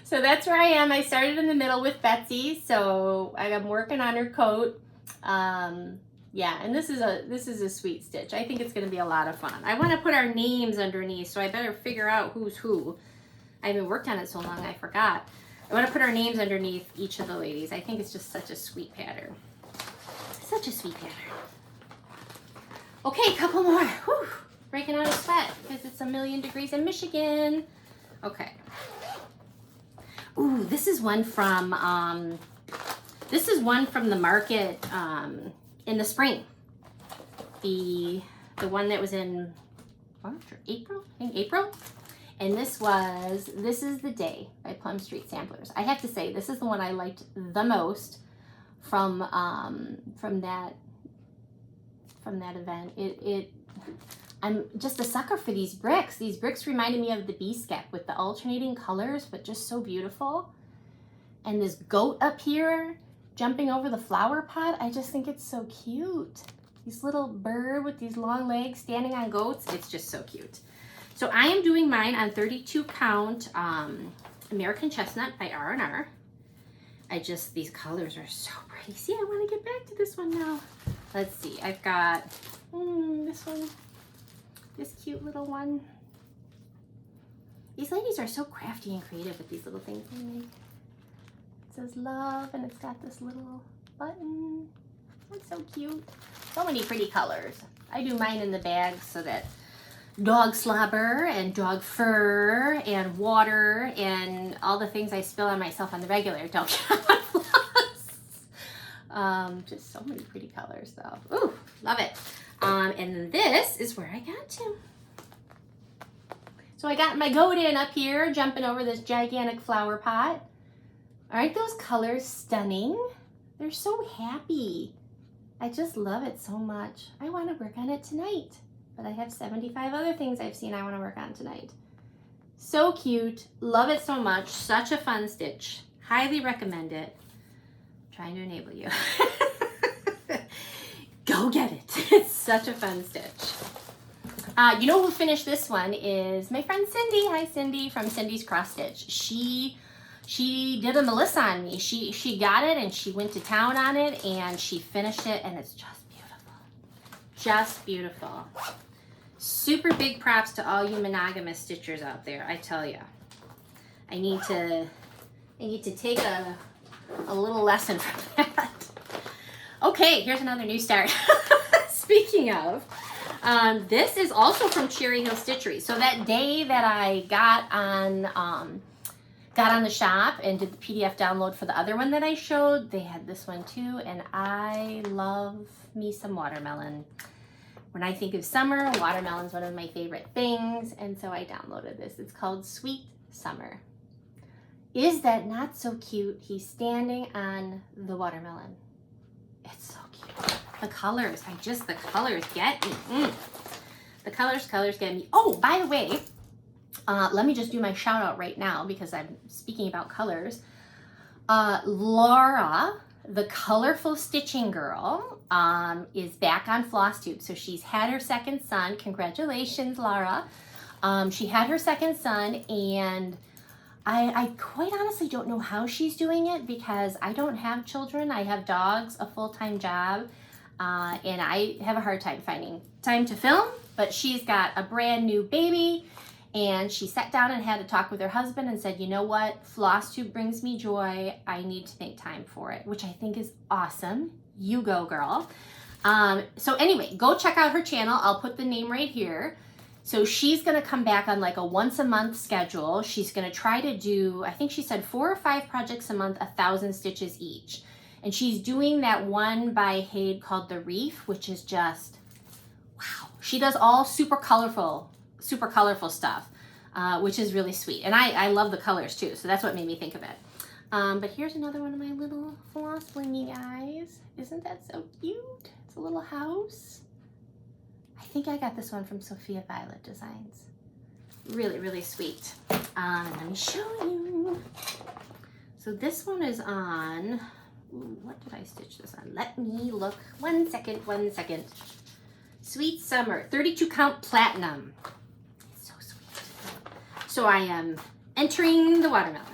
So that's where I am. I started in the middle with Betsy, so I'm working on her coat. Yeah, and this is a sweet stitch. I think it's going to be a lot of fun. I want to put our names underneath, so I better figure out who's who. I haven't worked on it so long, I forgot. I want to put our names underneath each of the ladies. I think it's just such a sweet pattern. Such a sweet pattern. Okay, a couple more. Whew, breaking out a sweat because it's 1,000,000 degrees in Michigan. Okay. Ooh, this is one from the market in the spring. The one that was in March or April? I think April. And this is the Day by Plum Street Samplers. I have to say, this is the one I liked the most from that event. I'm just a sucker for these bricks. These bricks reminded me of the Biscuit with the alternating colors, but just so beautiful. And this goat up here jumping over the flower pot, I just think it's so cute. This little bird with these long legs standing on goats, it's just so cute. So I am doing mine on 32 count American Chestnut by R&R. These colors are so pretty. See, I want to get back to this one now. Let's see, I've got this one, this cute little one. These ladies are so crafty and creative with these little things they make. It says love, and it's got this little button. That's so cute. So many pretty colors. I do mine in the bags so that dog slobber and dog fur and water and all the things I spill on myself on the regular don't get on floss. Just so many pretty colors though. Ooh, love it. And this is where I got to. So I got my goat in up here jumping over this gigantic flower pot. Aren't those colors stunning? They're so happy. I just love it so much. I want to work on it tonight, but I have 75 other things I've seen I want to work on tonight. So cute. Love it so much. Such a fun stitch. Highly recommend it. I'm trying to enable you. Go get it. It's such a fun stitch. You know who finished this one is my friend Cindy. Hi, Cindy from Cindy's Cross Stitch. She did a Melissa on me. She got it and she went to town on it and she finished it and it's just beautiful. Just beautiful. Super big props to all you monogamous stitchers out there, I tell you. I need to take a little lesson from that. Okay, here's another new start. Speaking of, this is also from Cherry Hill Stitchery. So that day that I got on the shop and did the PDF download for the other one that I showed, they had this one too, and I love me some watermelon. When I think of summer, watermelon's one of my favorite things, and so I downloaded this. It's called Sweet Summer. Is that not so cute? He's standing on the watermelon. It's so cute. The colors, the colors get me. The colors get me. Oh, by the way, let me just do my shout out right now because I'm speaking about colors. Laura, the colorful stitching girl, is back on Flosstube. So she's had her second son. Congratulations, Laura. She had her second son, and I quite honestly don't know how she's doing it because I don't have children. I have dogs, a full-time job, and I have a hard time finding time to film, but she's got a brand new baby, and she sat down and had a talk with her husband and said, you know what, Flosstube brings me joy. I need to make time for it, which I think is awesome. You go, girl. So anyway, go check out her channel. I'll put the name right here. So she's going to come back on like a once a month schedule. She's going to try to do, I think she said 4 or 5 projects a month, 1,000 stitches each. And she's doing that one by Haid called The Reef, which is just, wow. She does all super colorful stuff, which is really sweet. And I love the colors too. So that's what made me think of it. But here's another one of my little floss blingy guys. Isn't that so cute? It's a little house. I think I got this one from Sophia Violet Designs. Really, really sweet. Let me show you. So this one is on, ooh, what did I stitch this on? Let me look. 1 second. Sweet Summer, 32 count platinum. It's so sweet. So I am entering the watermelon.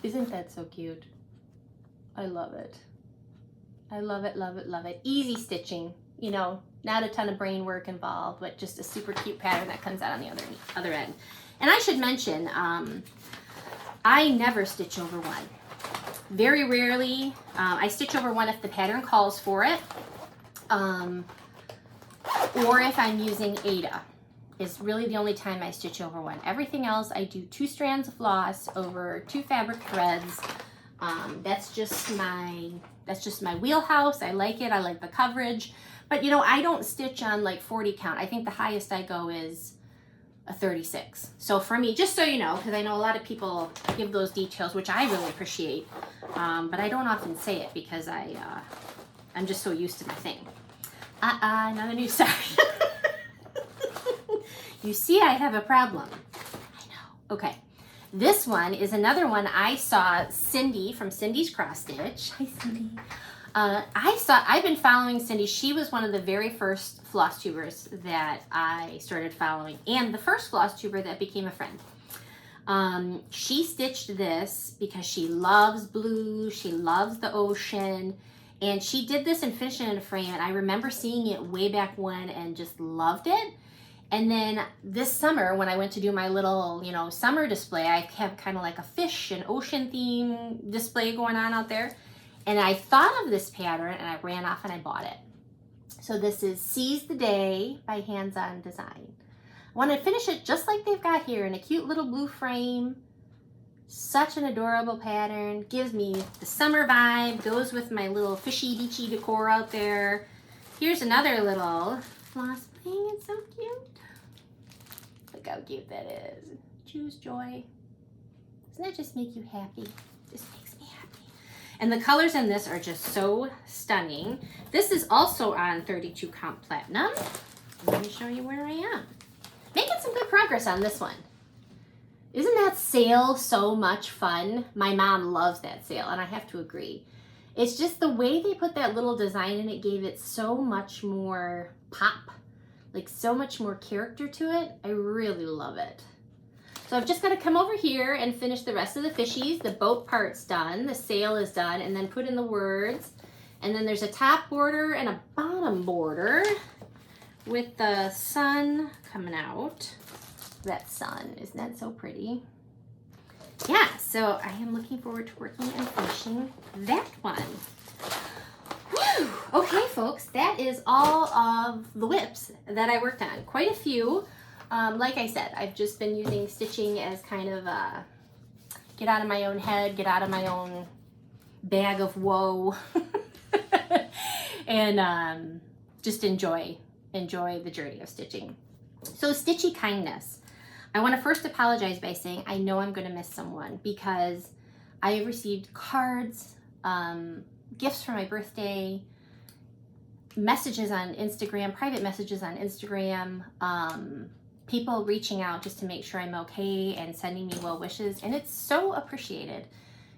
Isn't that so cute? I love it. I love it, love it, love it. Easy stitching, you know, not a ton of brain work involved, but just a super cute pattern that comes out on the other end. And I should mention, I never stitch over one. Very rarely. I stitch over one if the pattern calls for it, or if I'm using Ada. Is really the only time I stitch over one. Everything else, I do 2 strands of floss over 2 fabric threads. That's just my wheelhouse. I like it. I like the coverage. But you know, I don't stitch on like 40 count. I think the highest I go is a 36. So for me, just so you know, because I know a lot of people give those details, which I really appreciate, but I don't often say it because I'm just so used to my thing. Another news story. You see, I have a problem. I know. Okay. This one is another one I saw Cindy from Cindy's Cross Stitch. Hi, Cindy. I've been following Cindy. She was one of the very first floss tubers that I started following, and the first floss tuber that became a friend. She stitched this because she loves blue, she loves the ocean, and she did this and finished it in a frame, and I remember seeing it way back when and just loved it. And then this summer, when I went to do my little, summer display, I have kind of like a fish and ocean theme display going on out there. And I thought of this pattern and I ran off and I bought it. So this is Seize the Day by Hands On Design. I want to finish it just like they've got here in a cute little blue frame. Such an adorable pattern. Gives me the summer vibe. Goes with my little fishy beachy decor out there. Here's another little floss bling. It's so cute. Look how cute that is. Choose joy. Doesn't that just make you happy? Just makes me happy. And the colors in this are just so stunning. This is also on 32 count platinum. Let me show you where I am. Making some good progress on this one. Isn't that sale so much fun? My mom loves that sale, and I have to agree. It's just the way they put that little design in it gave it so much more pop. Like so much more character to it. I really love it. So I've just got to come over here and finish the rest of the fishies. The boat part's done, the sail is done, and then put in the words. And then there's a top border and a bottom border with the sun coming out. That sun, isn't that so pretty? Yeah, so I am looking forward to working and finishing that one. Whew. Okay, folks, that is all of the whips that I worked on. Quite a few. Like I said, I've just been using stitching as kind of a get out of my own head, get out of my own bag of woe, and just enjoy the journey of stitching. So Stitchy kindness. I want to first apologize by saying I know I'm going to miss someone because I have received cards, gifts for my birthday, messages on Instagram, private messages on Instagram, people reaching out just to make sure I'm okay and sending me well wishes, and it's so appreciated.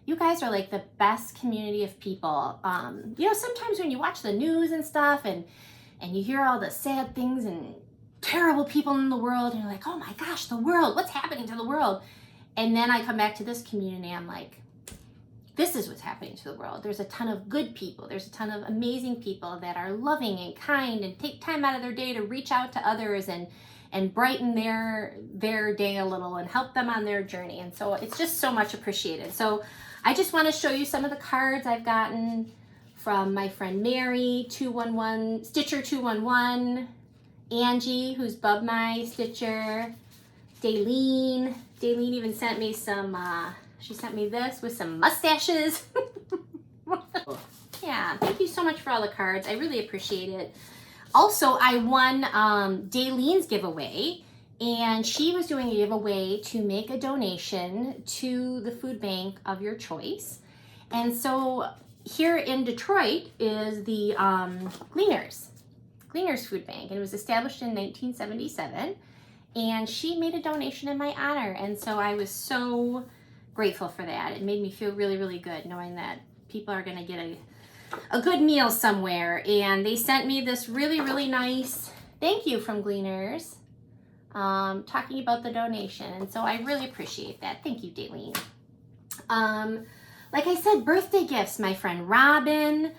You guys are like the best community of people. Sometimes when you watch the news and stuff and you hear all the sad things and terrible people in the world, and you're like, oh my gosh, the world, what's happening to the world? And then I come back to this community, I'm like, this is what's happening to the world. There's a ton of good people. There's a ton of amazing people that are loving and kind and take time out of their day to reach out to others and brighten their day a little and help them on their journey. And so it's just so much appreciated. So I just want to show you some of the cards I've gotten from my friend Mary, 211, Stitcher 211, Angie, who's Bub My Stitcher, Daylene. Daylene even sent me some, she sent me this with some mustaches. Yeah, thank you so much for all the cards. I really appreciate it. Also, I won Daylene's giveaway, and she was doing a giveaway to make a donation to the food bank of your choice. And so here in Detroit is the Gleaners Food Bank, and it was established in 1977, and she made a donation in my honor, and so I was so grateful for that. It made me feel really, really good knowing that people are going to get a good meal somewhere. And they sent me this really, really nice thank you from Gleaners, talking about the donation, and so I really appreciate that. Thank you, Daylene. Like I said, birthday gifts. My friend Robin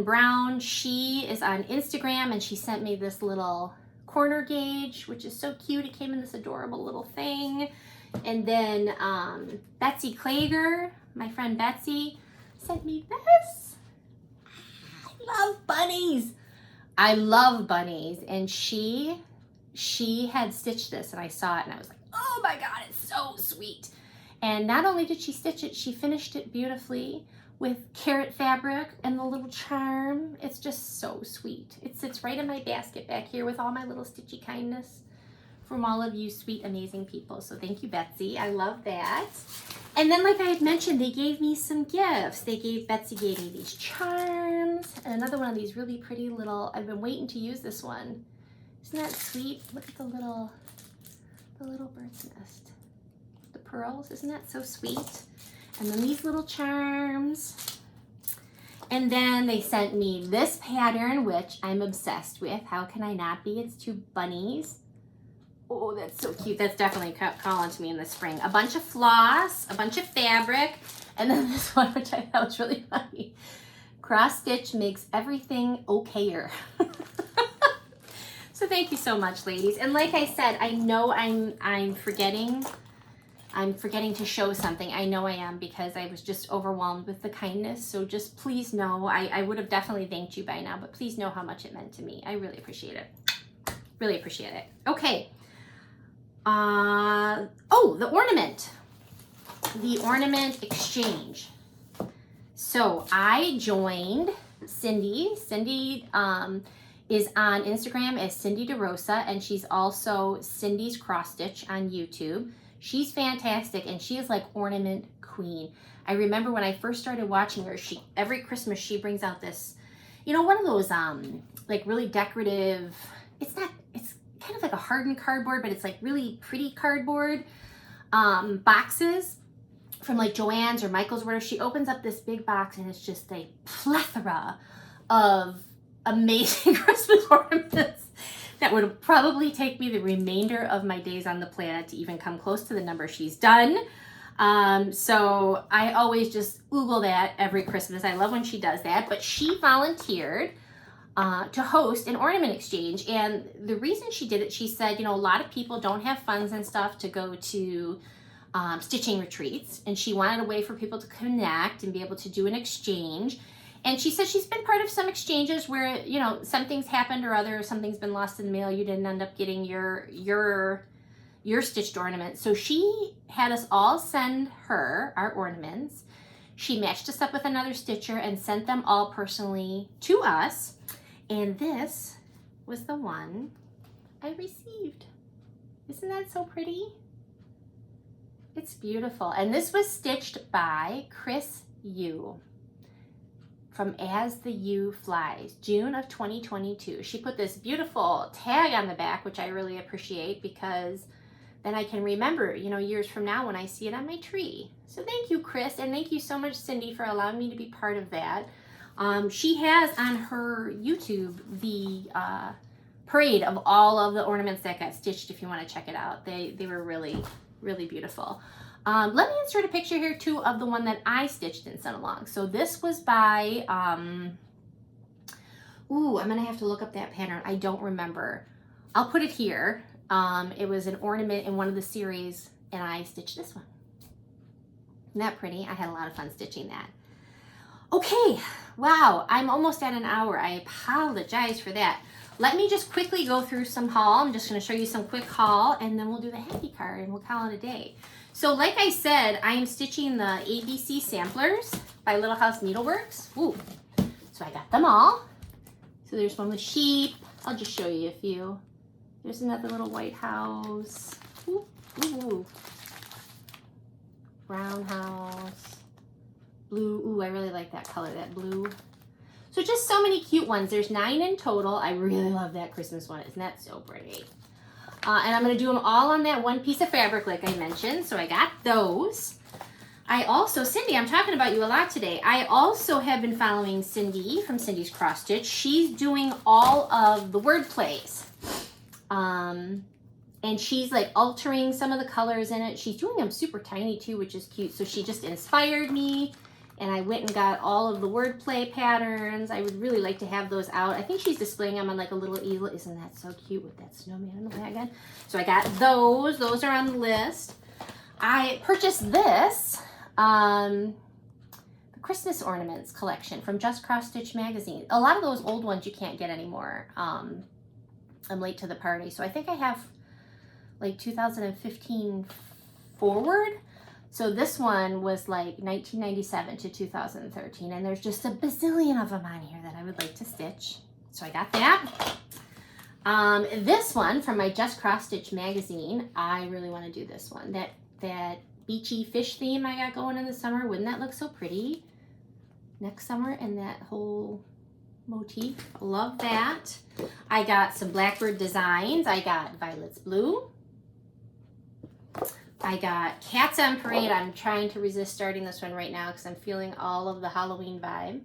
Brown, she is on Instagram, and she sent me this little corner gauge, which is so cute. It came in this adorable little thing. And then Betsy Klager, my friend Betsy, sent me this. I love bunnies. I love bunnies. And she had stitched this, and I saw it, and I was like, oh my God, it's so sweet. And not only did she stitch it, she finished it beautifully with carrot fabric and the little charm. It's just so sweet. It sits right in my basket back here with all my little Stitchy kindness from all of you sweet, amazing people. So thank you, Betsy. I love that. And then, like I had mentioned, they gave me some gifts. Betsy gave me these charms and another one of these really pretty little, I've been waiting to use this one. Isn't that sweet? Look at the little bird's nest. The pearls, isn't that so sweet? And then these little charms. And then they sent me this pattern, which I'm obsessed with. How can I not be? It's two bunnies. Oh, that's so cute. That's definitely calling to me in the spring. A bunch of floss, a bunch of fabric, and then this one, which I thought was really funny. Cross stitch makes everything okayer. So thank you so much, ladies. And like I said, I know I'm forgetting to show something. I know I am, because I was just overwhelmed with the kindness. So just please know, I would have definitely thanked you by now, but please know how much it meant to me. I really appreciate it. Really appreciate it. Okay. Oh, the ornament. The ornament exchange. So I joined Cindy. Cindy is on Instagram as Cindy DeRosa, and she's also Cindy's Cross Stitch on YouTube. She's fantastic, and she is like ornament queen. I remember when I first started watching her, every Christmas she brings out this, you know, one of those like really decorative, it's kind of like a hardened cardboard, but it's like really pretty cardboard boxes from like Joann's or Michael's, where she opens up this big box and it's just a plethora of amazing Christmas ornaments that would probably take me the remainder of my days on the planet to even come close to the number she's done. So I always just Google that every Christmas. I love when she does that, but she volunteered to host an ornament exchange. And the reason she did it, she said, you know, a lot of people don't have funds and stuff to go to stitching retreats, and she wanted a way for people to connect and be able to do an exchange. And she said she's been part of some exchanges where, you know, something's happened or other, something's been lost in the mail, you didn't end up getting your stitched ornament. So she had us all send her our ornaments. She matched us up with another stitcher and sent them all personally to us. And this was the one I received. Isn't that so pretty? It's beautiful. And this was stitched by Chris Yu from As the U Flies, June of 2022. She put this beautiful tag on the back, which I really appreciate, because then I can remember, you know, years from now when I see it on my tree. So thank you, Chris, and thank you so much, Cindy, for allowing me to be part of that. She has on her YouTube the parade of all of the ornaments that got stitched, if you want to check it out. They were really, really beautiful. Let me insert a picture here too of the one that I stitched and sent along. So this was by, ooh, I'm gonna have to look up that pattern. I don't remember. I'll put it here. It was an ornament in one of the series, and I stitched this one. Isn't that pretty? I had a lot of fun stitching that. Okay, wow, I'm almost at an hour. I apologize for that. Let me just quickly go through some haul. I'm just gonna show you some quick haul, and then we'll do the happy card and we'll call it a day. So like I said, I am stitching the ABC samplers by Little House Needleworks. Ooh, so I got them all. So there's one with sheep. I'll just show you a few. There's another little white house. Ooh, ooh. Brown house. Blue. Ooh, I really like that color, that blue. So just so many cute ones. There's 9 in total. I really love that Christmas one. Isn't that so pretty? And I'm going to do them all on that one piece of fabric like I mentioned. So I got those. I also, Cindy, I'm talking about you a lot today. I also have been following Cindy from Cindy's Cross Stitch. She's doing all of the word plays. And she's like altering some of the colors in it. She's doing them super tiny too, which is cute. So she just inspired me. And I went and got all of the wordplay patterns. I would really like to have those out. I think she's displaying them on like a little easel. Isn't that so cute with that snowman in the wagon? So I got those. Those are on the list. I purchased this, the Christmas Ornaments collection from Just Cross Stitch magazine. A lot of those old ones you can't get anymore. I'm late to the party. So I think I have like 2015 forward. So this one was like 1997 to 2013, and there's just a bazillion of them on here that I would like to stitch. So I got that. This one from my Just Cross Stitch magazine, I really want to do this one. That beachy fish theme I got going in the summer. Wouldn't that look so pretty next summer? And that whole motif. Love that. I got some Blackbird designs. I got Violet's Blue. I got Cats on Parade. I'm trying to resist starting this one right now because I'm feeling all of the Halloween vibe.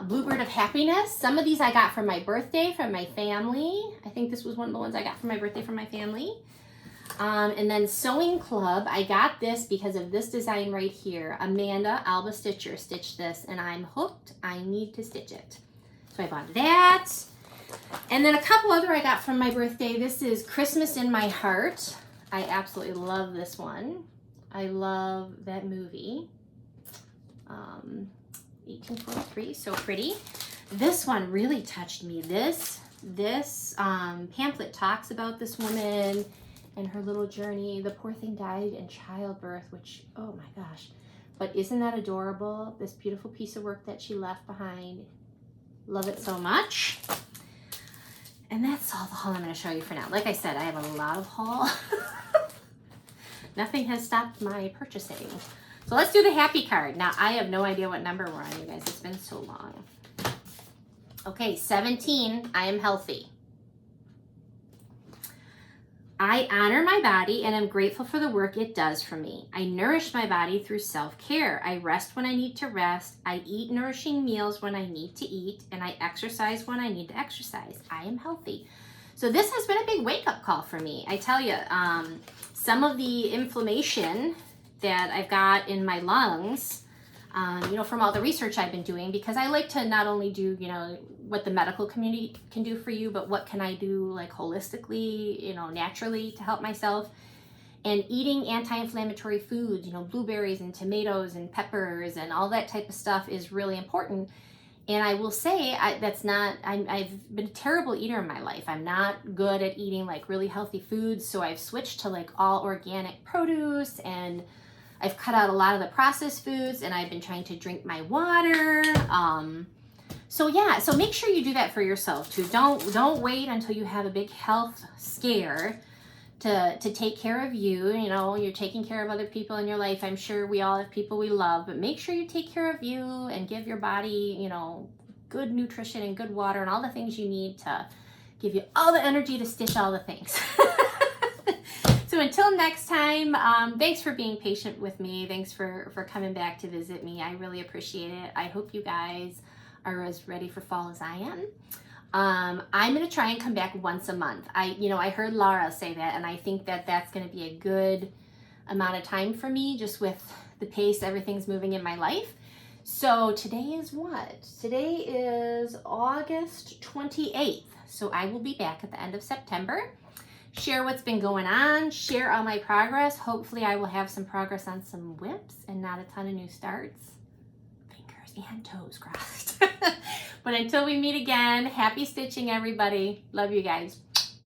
Bluebird of Happiness. Some of these I got for my birthday from my family. I think this was one of the ones I got for my birthday from my family. And then Sewing Club. I got this because of this design right here. Amanda Alba Stitcher stitched this and I'm hooked. I need to stitch it. So I bought that. And then a couple other I got from my birthday. This is Christmas in My Heart. I absolutely love this one. I love that movie. 1843, so pretty. This one really touched me. This pamphlet talks about this woman and her little journey. The poor thing died in childbirth, which, oh my gosh. But isn't that adorable? This beautiful piece of work that she left behind. Love it so much. And that's all the haul I'm going to show you for now. Like I said, I have a lot of haul. Nothing has stopped my purchasing. So let's do the happy card. Now, I have no idea what number we're on, you guys. It's been so long. Okay, 17, I am healthy. I honor my body and am grateful for the work it does for me. I nourish my body through self-care. I rest when I need to rest. I eat nourishing meals when I need to eat. And I exercise when I need to exercise. I am healthy. So this has been a big wake-up call for me. I tell you, some of the inflammation that I've got in my lungs, you know, from all the research I've been doing, because I like to not only do, you know, what the medical community can do for you, but what can I do like holistically, you know, naturally to help myself. And eating anti-inflammatory foods, you know, blueberries and tomatoes and peppers and all that type of stuff is really important. And I will say I've been a terrible eater in my life. I'm not good at eating like really healthy foods. So I've switched to like all organic produce, and I've cut out a lot of the processed foods, and I've been trying to drink my water. So yeah, so make sure you do that for yourself too. Don't wait until you have a big health scare to take care of you. You know, you're taking care of other people in your life. I'm sure we all have people we love, but make sure you take care of you and give your body, you know, good nutrition and good water and all the things you need to give you all the energy to stitch all the things. So until next time, thanks for being patient with me. Thanks for coming back to visit me. I really appreciate it. I hope you guys are as ready for fall as I am. I'm going to try and come back once a month. I heard Laura say that, and I think that that's going to be a good amount of time for me, just with the pace everything's moving in my life. So today is what? Today is August 28th. So I will be back at the end of September. Share what's been going on, share all my progress. Hopefully I will have some progress on some whips and not a ton of new starts. Fingers and toes crossed. But until we meet again, happy stitching, everybody. Love you guys.